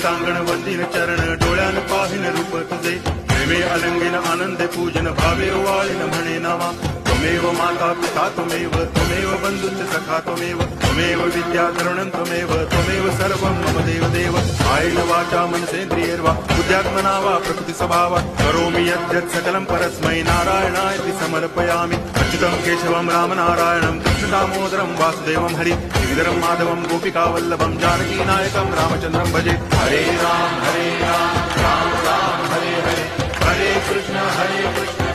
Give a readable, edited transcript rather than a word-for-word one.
सांगण वंदिन चरण डोळ्यान पाहिन रूप तुझे प्रेमे अलंगिन आनंदे पूजन भावे वाळीन म्हणे नावा त्वमेव माता पिता त्वमेव बंधुश्च सखा त्वमेव विद्या तरुणं त्वमेव सर्वं मम देव कायेन वाचा मनसेन्द्रियैर्वा बुद्ध्यात्मना वा प्रकृति स्वभावात् करोमि यद्यत् सकलं परस्मै नारायणायति समर्पयामि अच्युतं केशवं रामनारायणं कृष्णदामोदरं वासुदेवं हरि श्रीधरं माधवं गोपिकावल्लभं जानकीनायकं रामचन्द्रं भजे हरे राम राम राम हरे हरे हरे कृष्ण